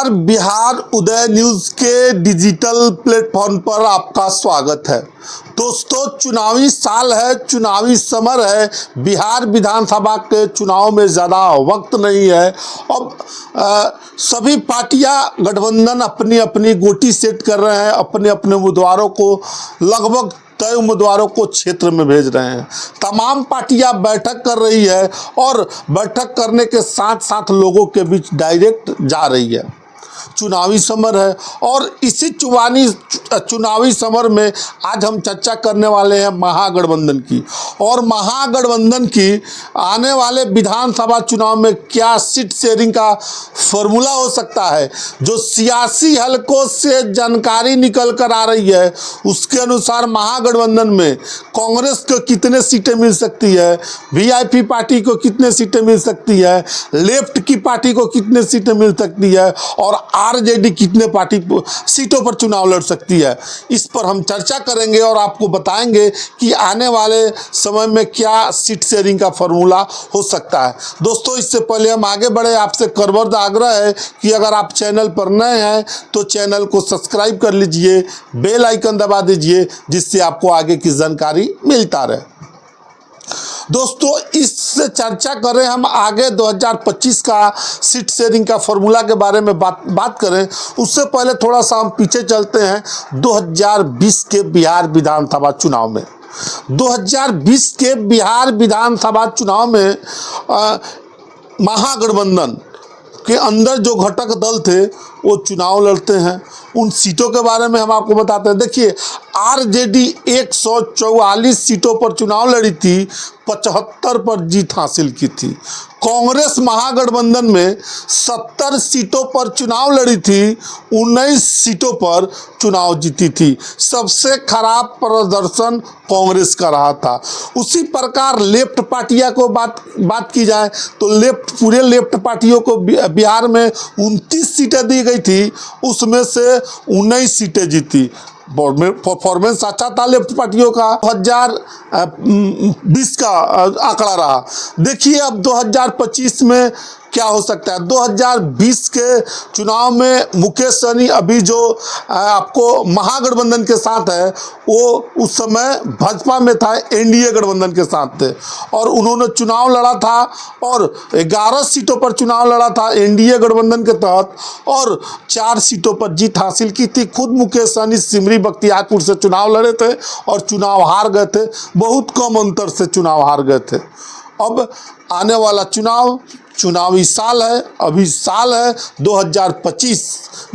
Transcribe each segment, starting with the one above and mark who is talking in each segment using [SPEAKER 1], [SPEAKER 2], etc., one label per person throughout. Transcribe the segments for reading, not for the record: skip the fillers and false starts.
[SPEAKER 1] नमस्कार, बिहार उदय न्यूज़ के digital platform पर आपका स्वागत है। दोस्तों, चुनावी साल है, चुनावी समर है। बिहार विधानसभा के चुनाव में ज़्यादा वक्त नहीं है। अब सभी पार्टियां गठबंधन अपनी अपनी गोटी सेट कर रहे हैं, अपने अपने उम्मीदवारों को लगभग तय उम्मीदवारों को क्षेत्र में भेज रहे हैं। तमाम पार्टियां बैठक कर रही है और बैठक करने के साथ साथ लोगों के बीच डायरेक्ट जा रही है। चुनावी समर है और इसी चुनावी समर में आज हम चर्चा करने वाले हैं महागठबंधन की। और महागठबंधन की आने वाले विधानसभा चुनाव में क्या सीट शेयरिंग का फॉर्मूला हो सकता है। जो सियासी हलकों से जानकारी निकल कर आ रही है उसके अनुसार महागठबंधन में कांग्रेस को कितने सीटें मिल सकती है, वीआईपी पार्टी को कितने सीटें मिल सकती है, लेफ्ट की पार्टी को कितने सीटें मिल सकती है और आरजेडी कितने सीटों पर चुनाव लड़ सकती है। इस पर हम चर्चा करेंगे और आपको बताएंगे कि आने वाले समय में क्या सीट शेयरिंग का फॉर्मूला हो सकता है। दोस्तों, इससे पहले हम आगे बढ़े, आपसे करबद्ध आग्रह है कि अगर आप चैनल पर नए हैं तो चैनल को सब्सक्राइब कर लीजिए, बेल आइकन दबा दीजिए, जिससे आपको आगे की जानकारी मिलता रहे। दोस्तों, इससे चर्चा करें हम आगे 2025 का सीट शेयरिंग का फॉर्मूला के बारे में बात करें, उससे पहले थोड़ा सा हम पीछे चलते हैं 2020 के बिहार विधानसभा चुनाव में। 2020 के बिहार विधानसभा चुनाव में महागठबंधन के अंदर जो घटक दल थे वो चुनाव लड़ते हैं। उन सीटों के बारे में हम आपको बताते हैं। देखिए, आरजेडी 144 सीटों पर चुनाव लड़ी थी, 75 पर जीत हासिल की थी। कांग्रेस महागठबंधन में 70 सीटों पर चुनाव लड़ी थी, 19 सीटों पर चुनाव जीती थी। सबसे खराब प्रदर्शन कांग्रेस का रहा था। उसी प्रकार लेफ्ट पार्टियां को बात की जाए तो पूरे लेफ्ट पार्टियों को बिहार में 29 सीटें दी गई थी, उसमें से 19 सीटें जीती। परफॉर्मेंस अच्छा था लेफ्ट पार्टियों का। 2020 का आंकड़ा रहा। देखिए अब 2025 में क्या हो सकता है। 2020 के चुनाव में मुकेश सहनी अभी जो आपको महागठबंधन के साथ है वो उस समय भाजपा में था, एनडीए गठबंधन के साथ थे और उन्होंने चुनाव लड़ा था और 11 सीटों पर चुनाव लड़ा था एनडीए गठबंधन के तहत और 4 सीटों पर जीत हासिल की थी। खुद मुकेश सहनी सिमरी बख्तियारपुर से चुनाव लड़े थे और चुनाव हार गए थे, बहुत कम अंतर से चुनाव हार गए थे। अब आने वाला चुनावी साल है, अभी साल है 2025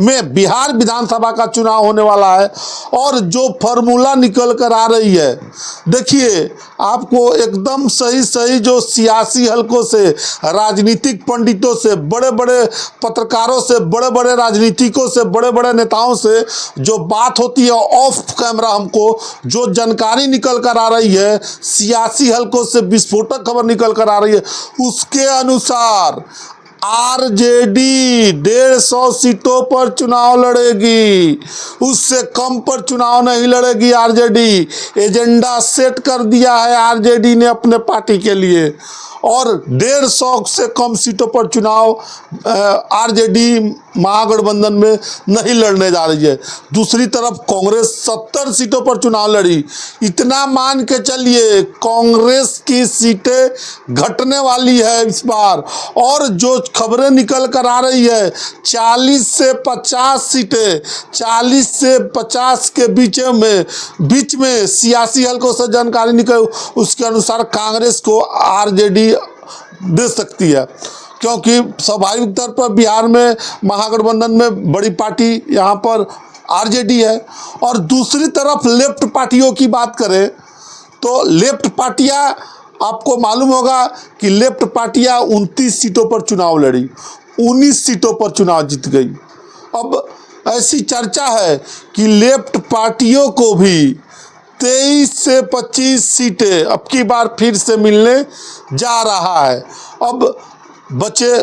[SPEAKER 1] में बिहार विधानसभा का चुनाव होने वाला है और जो फॉर्मूला निकल कर आ रही है, देखिए आपको एकदम सही जो सियासी हलकों से, राजनीतिक पंडितों से, बड़े बड़े पत्रकारों से, बड़े बड़े राजनीतिकों से, बड़े बड़े नेताओं से जो बात होती है ऑफ कैमरा, हमको जो जानकारी निकल कर आ रही है, सियासी हलकों से विस्फोटक खबर निकल कर आ रही है, उसके अनुसार आरजेडी 150 सीटों पर चुनाव लड़ेगी, उससे कम पर चुनाव नहीं लड़ेगी। आरजेडी एजेंडा सेट कर दिया है आरजेडी ने अपने पार्टी के लिए और 150 से कम सीटों पर चुनाव आरजेडी महागठबंधन में नहीं लड़ने जा रही है। दूसरी तरफ कांग्रेस 70 सीटों पर चुनाव लड़ी। इतना मान के चलिए कांग्रेस की सीटें घटने वाली है इस बार और जो खबरें निकल कर आ रही है 40 से 50 सीटें, 40 से 50 के बीच में सियासी हलकों से जानकारी निकल, उसके अनुसार कांग्रेस को आरजेडी दे सकती है, क्योंकि स्वाभाविक तौर पर बिहार में महागठबंधन में बड़ी पार्टी यहाँ पर आरजेडी है। और दूसरी तरफ लेफ्ट पार्टियों की बात करें तो लेफ्ट पार्टियाँ, आपको मालूम होगा कि लेफ्ट पार्टियाँ 29 सीटों पर चुनाव लड़ी, 19 सीटों पर चुनाव जीत गई। अब ऐसी चर्चा है कि लेफ्ट पार्टियों को भी 23 से 25 सीटें अब की बार फिर से मिलने जा रहा है। अब बचे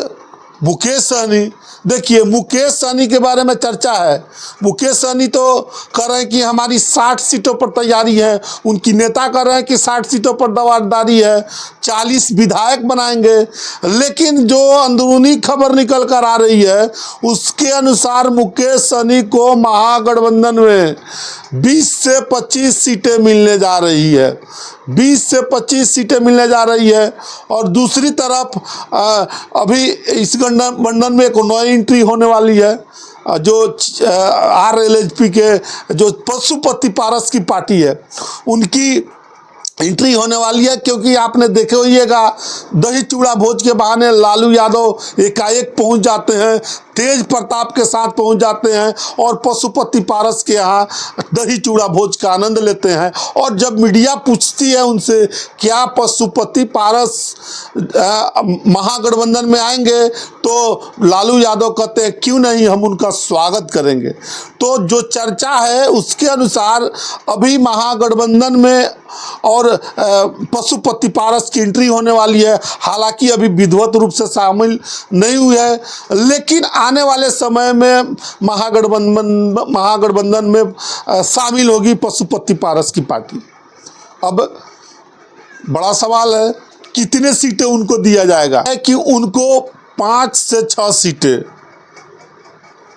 [SPEAKER 1] मुकेश सहनी। देखिए, मुकेश सहनी के बारे में चर्चा है। मुकेश सहनी तो कह रहे हैं कि हमारी 60 सीटों पर तैयारी है, उनकी नेता कह रहे हैं कि 60 सीटों पर दावेदारी है, 40 विधायक बनाएंगे। लेकिन जो अंदरूनी खबर निकल कर आ रही है उसके अनुसार मुकेश सहनी को महागठबंधन में 20 से 25 सीटें मिलने जा रही है। 20 से 25 सीटें मिलने जा रही है। और दूसरी तरफ अभी इस गठबंधन में एक नई एंट्री होने वाली है जो RLHP के जो पशुपति पारस की पार्टी है उनकी एंट्री होने वाली है। क्योंकि आपने देखे होइएगा दही चूड़ा भोज के बहाने लालू यादव एकाएक पहुंच जाते हैं, तेज प्रताप के साथ पहुंच जाते हैं और पशुपति पारस के यहाँ दही चूड़ा भोज का आनंद लेते हैं। और जब मीडिया पूछती है उनसे क्या पशुपति पारस महागठबंधन में आएंगे तो लालू यादव कहते हैं क्यों नहीं, हम उनका स्वागत करेंगे। तो जो चर्चा है उसके अनुसार अभी महागठबंधन में और पशुपति पारस की एंट्री होने वाली है। हालांकि अभी विधिवत रूप से शामिल नहीं हुई है, लेकिन आने वाले समय में महागठबंधन में शामिल होगी पशुपति पारस की पार्टी। अब बड़ा सवाल है कितने सीटें उनको दिया जाएगा, है कि उनको 5 से 6 सीटें,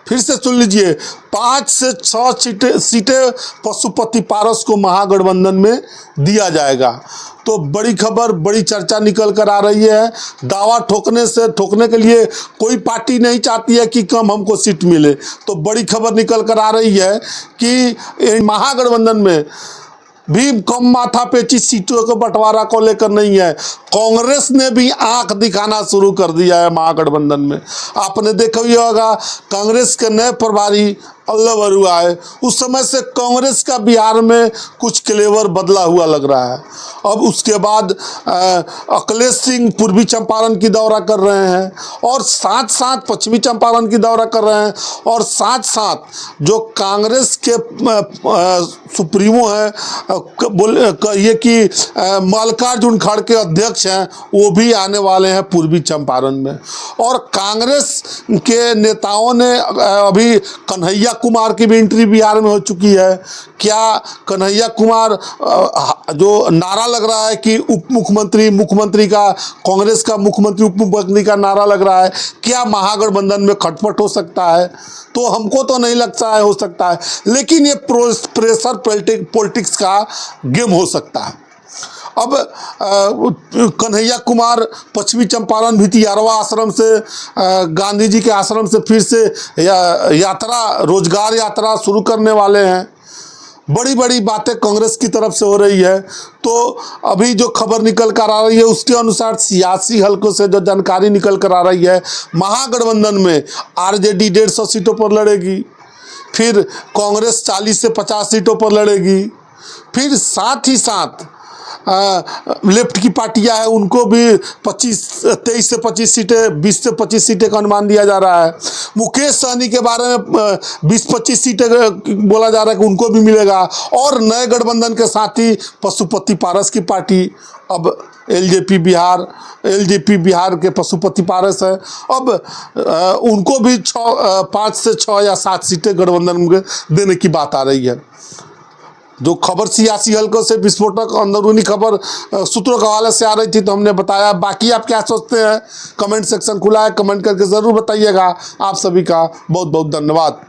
[SPEAKER 1] फिर से सुन लीजिए, 5 से 6 सीटें पशुपति पारस को महागठबंधन में दिया जाएगा। तो बड़ी खबर, बड़ी चर्चा निकल कर आ रही है। दावा ठोकने के लिए कोई पार्टी नहीं चाहती है कि कम हमको सीट मिले। तो बड़ी खबर निकल कर आ रही है कि महागठबंधन में भी कम माथापेची सीटों के बंटवारा को लेकर नहीं है। कांग्रेस ने भी आंख दिखाना शुरू कर दिया है महागठबंधन में। आपने देखा ही होगा कांग्रेस के नए प्रभारी अल्लव बरुआ है, उस समय से कांग्रेस का बिहार में कुछ क्लेवर बदला हुआ लग रहा है। अब उसके बाद अखिलेश सिंह पूर्वी चंपारण की दौरा कर रहे हैं और साथ साथ पश्चिमी चंपारण की दौरा कर रहे हैं और साथ साथ जो कांग्रेस के सुप्रीमो हैं ये कि मल्लिकार्जुन खड़गे के अध्यक्ष हैं वो भी आने वाले हैं पूर्वी चंपारण में। और कांग्रेस के नेताओं ने अभी कन्हैया कुमार की भी एंट्री बिहार में हो चुकी है। क्या कन्हैया कुमार जो नारा लग रहा है कि उप मुख्यमंत्री, मुख्यमंत्री का, कांग्रेस का मुख्यमंत्री उप मुख्यमंत्री का नारा लग रहा है, क्या महागठबंधन में खटपट हो सकता है? तो हमको तो नहीं लगता है हो सकता है, लेकिन ये प्रेशर पॉलिटिक्स का गेम हो सकता है। अब कन्हैया कुमार पश्चिमी चंपारण भितियारवा आश्रम से गांधी जी के आश्रम से फिर से यात्रा, रोजगार यात्रा शुरू करने वाले हैं। बड़ी बड़ी बातें कांग्रेस की तरफ से हो रही है। तो अभी जो खबर निकल कर आ रही है उसके अनुसार सियासी हलकों से जो जानकारी निकल कर आ रही है, महागठबंधन में RJD 150 सीटों पर लड़ेगी, फिर कांग्रेस 40 से 50 सीटों पर लड़ेगी, फिर साथ ही साथ लेफ्ट की पार्टियां हैं उनको भी 23 से 25 सीटें, 20 से 25 सीटें का अनुमान दिया जा रहा है। मुकेश सहनी के बारे में 20-25 सीटें बोला जा रहा है कि उनको भी मिलेगा। और नए गठबंधन के साथ ही पशुपति पारस की पार्टी, अब LJP बिहार के पशुपति पारस है, अब उनको भी 5 से 6 या 7 सीटें गठबंधन में देने की बात आ रही है। जो खबर सियासी हलकों से विस्फोटक अंदरूनी खबर सूत्रों के हवाले से आ रही थी तो हमने बताया। बाकी आप क्या सोचते हैं? कमेंट सेक्शन खुला है, कमेंट करके ज़रूर बताइएगा। आप सभी का बहुत बहुत धन्यवाद।